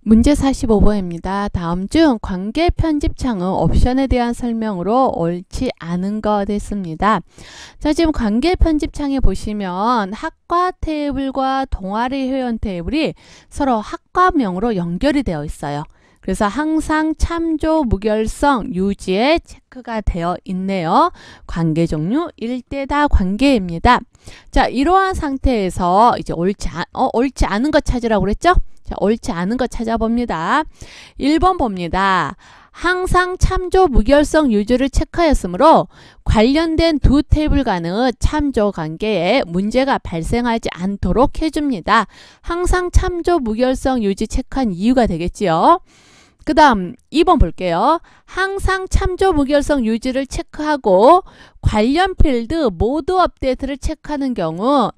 문제 45번입니다. 다음 중 관계 편집창의 옵션에 대한 설명으로 옳지 않은 것 됐습니다. 자, 지금 관계 편집창에 보시면 학과 테이블과 동아리 회원 테이블이 서로 학과명으로 연결이 되어 있어요. 그래서 항상 참조 무결성 유지에 체크가 되어 있네요. 관계 종류 일대다 관계입니다. 자, 이러한 상태에서 이제 옳지 않은 것 찾으라고 그랬죠? 자, 옳지 않은 거 찾아봅니다. 1번 봅니다. 항상 참조 무결성 유지를 체크하였으므로 관련된 두 테이블 간의 참조 관계에 문제가 발생하지 않도록 해줍니다. 항상 참조 무결성 유지 체크한 이유가 되겠지요. 그 다음 2번 볼게요. 항상 참조 무결성 유지를 체크하고 관련 필드 모드 업데이트를 체크하는 경우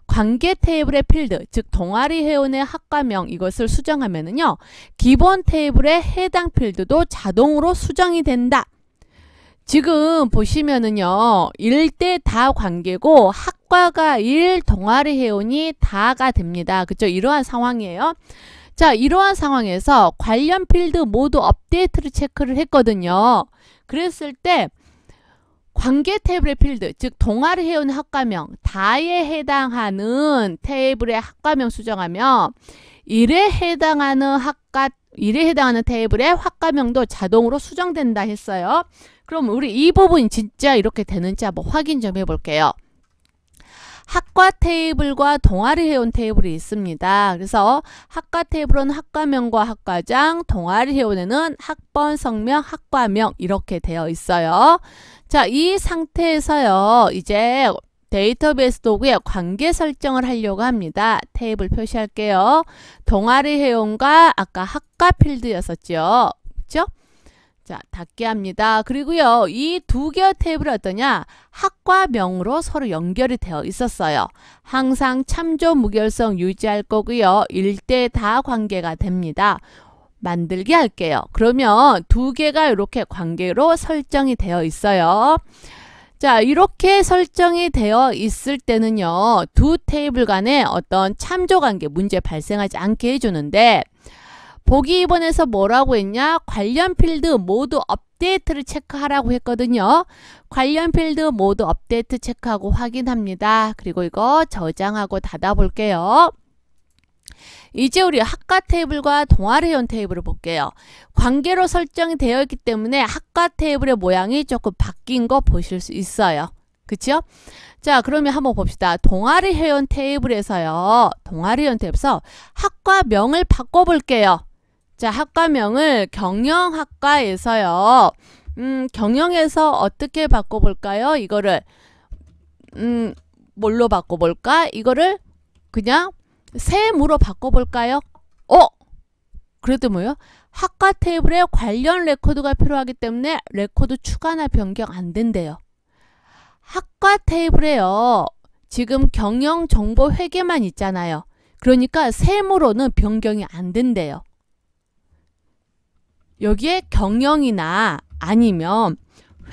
관계 테이블의 필드, 즉 동아리 회원의 학과명 이것을 수정하면은요, 기본 테이블의 해당 필드도 자동으로 수정이 된다. 지금 보시면은요, 1대 다 관계고 학과가 1, 동아리 회원이 다가 됩니다. 그죠? 이러한 상황이에요. 자, 이러한 상황에서 관련 필드 모두 업데이트를 체크를 했거든요. 그랬을 때 관계 테이블의 필드, 즉 동아리 회원 학과명 다에 해당하는 테이블의 학과명 수정하면 1에 해당하는 테이블의 학과명도 자동으로 수정된다 했어요. 그럼 우리 이 부분이 진짜 이렇게 되는지 한번 확인 좀 해볼게요. 학과 테이블과 동아리 회원 테이블이 있습니다. 그래서 학과 테이블은 학과명과 학과장, 동아리 회원에는 학번, 성명, 학과명 이렇게 되어 있어요. 자, 이 상태에서요, 이제 데이터베이스 도구에 관계 설정을 하려고 합니다. 테이블 표시할게요. 동아리 회원과 아까 학과 필드였었죠. 그렇죠? 자, 닫기 합니다. 그리고요, 이 두 개의 테이블이 어떠냐? 학과명으로 서로 연결이 되어 있었어요. 항상 참조 무결성 유지할 거고요. 1대 다 관계가 됩니다. 만들기 할게요. 그러면 두 개가 이렇게 관계로 설정이 되어 있어요. 자, 이렇게 설정이 되어 있을 때는요, 두 테이블 간에 어떤 참조 관계 문제 발생하지 않게 해주는데, 보기 2번에서 뭐라고 했냐? 관련 필드 모두 업데이트를 체크하라고 했거든요. 관련 필드 모두 업데이트 체크하고 확인합니다. 그리고 이거 저장하고 닫아 볼게요. 이제 우리 학과 테이블과 동아리 회원 테이블을 볼게요. 관계로 설정이 되어 있기 때문에 학과 테이블의 모양이 조금 바뀐 거 보실 수 있어요. 그쵸? 자, 그러면 한번 봅시다. 동아리 회원 테이블에서요. 동아리 회원 테이블에서 학과명을 바꿔볼게요. 자, 학과명을 경영학과에서요. 경영에서 어떻게 바꿔볼까요? 이거를 뭘로 바꿔볼까? 이거를 그냥 세무로 바꿔볼까요? 그래도 뭐요? 학과 테이블에 관련 레코드가 필요하기 때문에 레코드 추가나 변경 안 된대요. 학과 테이블에요. 지금 경영 정보 회계만 있잖아요. 그러니까 세무로는 변경이 안 된대요. 여기에 경영이나 아니면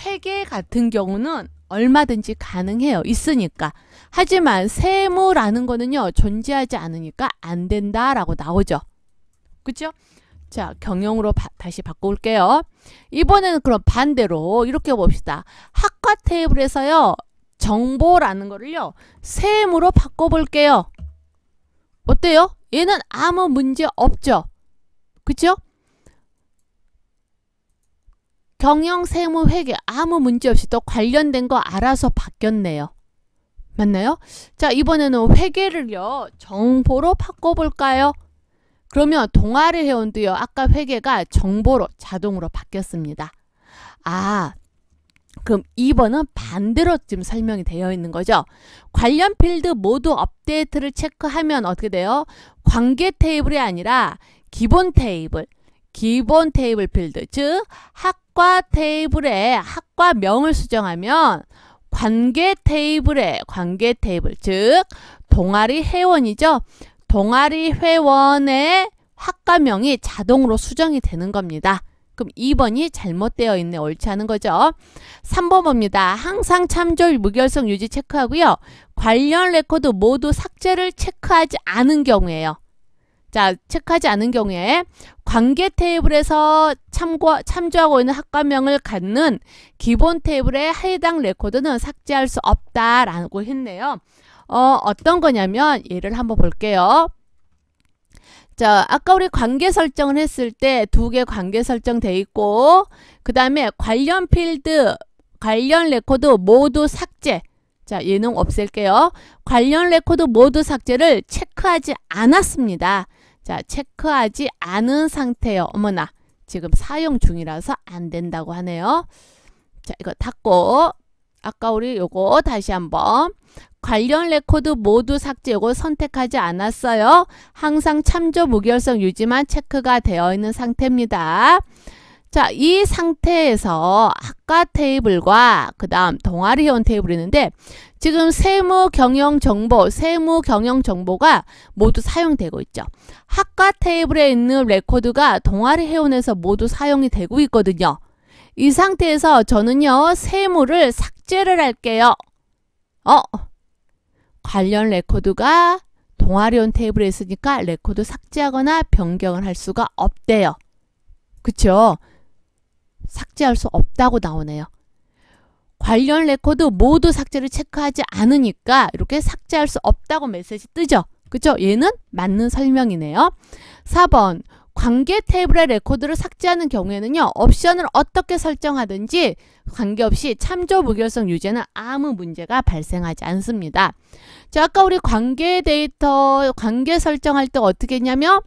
회계 같은 경우는 얼마든지 가능해요. 있으니까. 하지만 세무라는 거는요, 존재하지 않으니까 안 된다라고 나오죠. 그죠? 자, 경영으로 다시 바꿔볼게요. 이번에는 그럼 반대로 이렇게 봅시다. 학과 테이블에서요, 정보라는 거를요, 세무로 바꿔볼게요. 어때요? 얘는 아무 문제 없죠? 그죠? 경영, 세무, 회계 아무 문제 없이 또 관련된 거 알아서 바뀌었네요. 맞나요? 자, 이번에는 회계를요, 정보로 바꿔볼까요? 그러면 동아리 회원도요, 아까 회계가 정보로 자동으로 바뀌었습니다. 아, 그럼 2번은 반대로 지금 설명이 되어 있는 거죠. 관련 필드 모두 업데이트를 체크하면 어떻게 돼요? 관계 테이블이 아니라 기본 테이블 필드, 즉 학과 테이블에 학과명을 수정하면 관계 테이블, 즉 동아리 회원이죠. 동아리 회원의 학과명이 자동으로 수정이 되는 겁니다. 그럼 2번이 잘못되어 있네, 옳지 않은 거죠. 3번 봅니다. 항상 참조 무결성 유지 체크하고요. 관련 레코드 모두 삭제를 체크하지 않은 경우에요. 자, 체크하지 않은 경우에 관계 테이블에서 참조하고 있는 학과명을 갖는 기본 테이블의 해당 레코드는 삭제할 수 없다라고 했네요. 어떤 거냐면 예를 한번 볼게요. 자, 아까 우리 관계 설정을 했을 때 두 개 관계 설정돼 있고 그 다음에 관련 필드, 관련 레코드 모두 삭제. 자, 얘는 없앨게요. 관련 레코드 모두 삭제를 체크하지 않았습니다. 자, 체크하지 않은 상태요. 어머나, 지금 사용 중이라서 안 된다고 하네요. 자, 이거 닫고 아까 우리 요거 다시 한번 관련 레코드 모두 삭제 요거 선택하지 않았어요. 항상 참조 무결성 유지만 체크가 되어 있는 상태입니다. 자, 이 상태에서 학과 테이블과 그 다음 동아리 회원 테이블이 있는데 지금 세무 경영 정보가 모두 사용되고 있죠. 학과 테이블에 있는 레코드가 동아리 회원에서 모두 사용이 되고 있거든요. 이 상태에서 저는요, 세무를 삭제를 할게요. 관련 레코드가 동아리 회원 테이블에 있으니까 레코드 삭제하거나 변경을 할 수가 없대요. 그쵸? 삭제할 수 없다고 나오네요. 관련 레코드 모두 삭제를 체크하지 않으니까 이렇게 삭제할 수 없다고 메시지 뜨죠. 그쵸? 얘는 맞는 설명이네요. 4번 관계 테이블의 레코드를 삭제하는 경우에는요. 옵션을 어떻게 설정하든지 관계없이 참조 무결성 유지에는 아무 문제가 발생하지 않습니다. 자, 아까 우리 관계 데이터 관계 설정할 때 어떻게 했냐면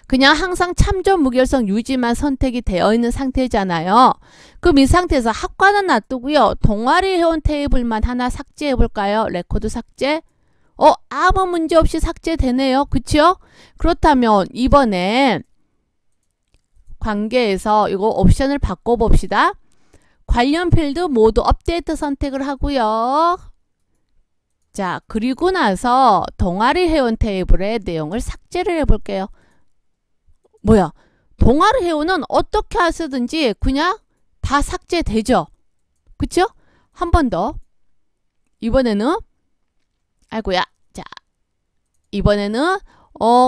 그냥 항상 참조 무결성 유지만 선택이 되어 있는 상태잖아요. 그럼 이 상태에서 학과는 놔두고요. 동아리 회원 테이블만 하나 삭제해 볼까요? 레코드 삭제. 아무 문제 없이 삭제되네요. 그쵸? 그렇다면 이번에 관계에서 이거 옵션을 바꿔봅시다. 관련 필드 모두 업데이트 선택을 하고요. 자, 그리고 나서 동아리 회원 테이블의 내용을 삭제를 해볼게요. 뭐야? 동아리 회원은 어떻게 하시든지 그냥 다 삭제되죠? 그쵸? 한 번 더. 이번에는 아이고야. 자, 이번에는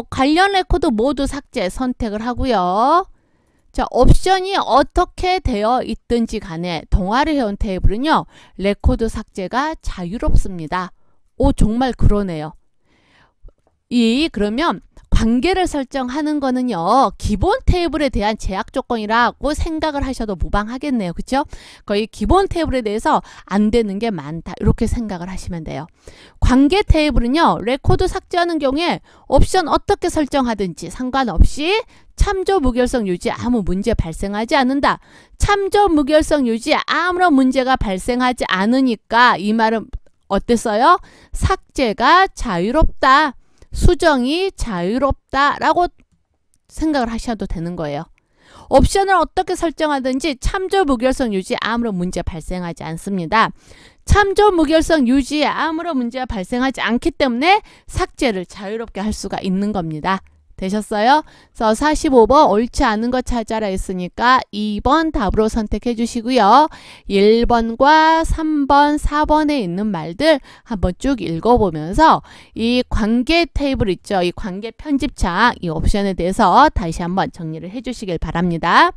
관련 레코드 모두 삭제 선택을 하고요. 자, 옵션이 어떻게 되어 있든지 간에 동아리 회원 테이블은요. 레코드 삭제가 자유롭습니다. 정말 그러네요. 그러면 관계를 설정하는 거는요. 기본 테이블에 대한 제약 조건이라고 생각을 하셔도 무방하겠네요. 그렇죠? 거의 기본 테이블에 대해서 안 되는 게 많다. 이렇게 생각을 하시면 돼요. 관계 테이블은요. 레코드 삭제하는 경우에 옵션 어떻게 설정하든지 상관없이 참조 무결성 유지 아무 문제 발생하지 않는다. 참조 무결성 유지 아무런 문제가 발생하지 않으니까 이 말은 어땠어요? 삭제가 자유롭다. 수정이 자유롭다라고 생각을 하셔도 되는 거예요. 옵션을 어떻게 설정하든지 참조 무결성 유지 아무런 문제 발생하지 않습니다. 참조 무결성 유지에 아무런 문제가 발생하지 않기 때문에 삭제를 자유롭게 할 수가 있는 겁니다. 되셨어요? 그래서 45번 옳지 않은 거 찾아라 했으니까 2번 답으로 선택해 주시고요. 1번과 3번, 4번에 있는 말들 한번 쭉 읽어보면서 이 관계 테이블 있죠? 이 관계 편집창 이 옵션에 대해서 다시 한번 정리를 해 주시길 바랍니다.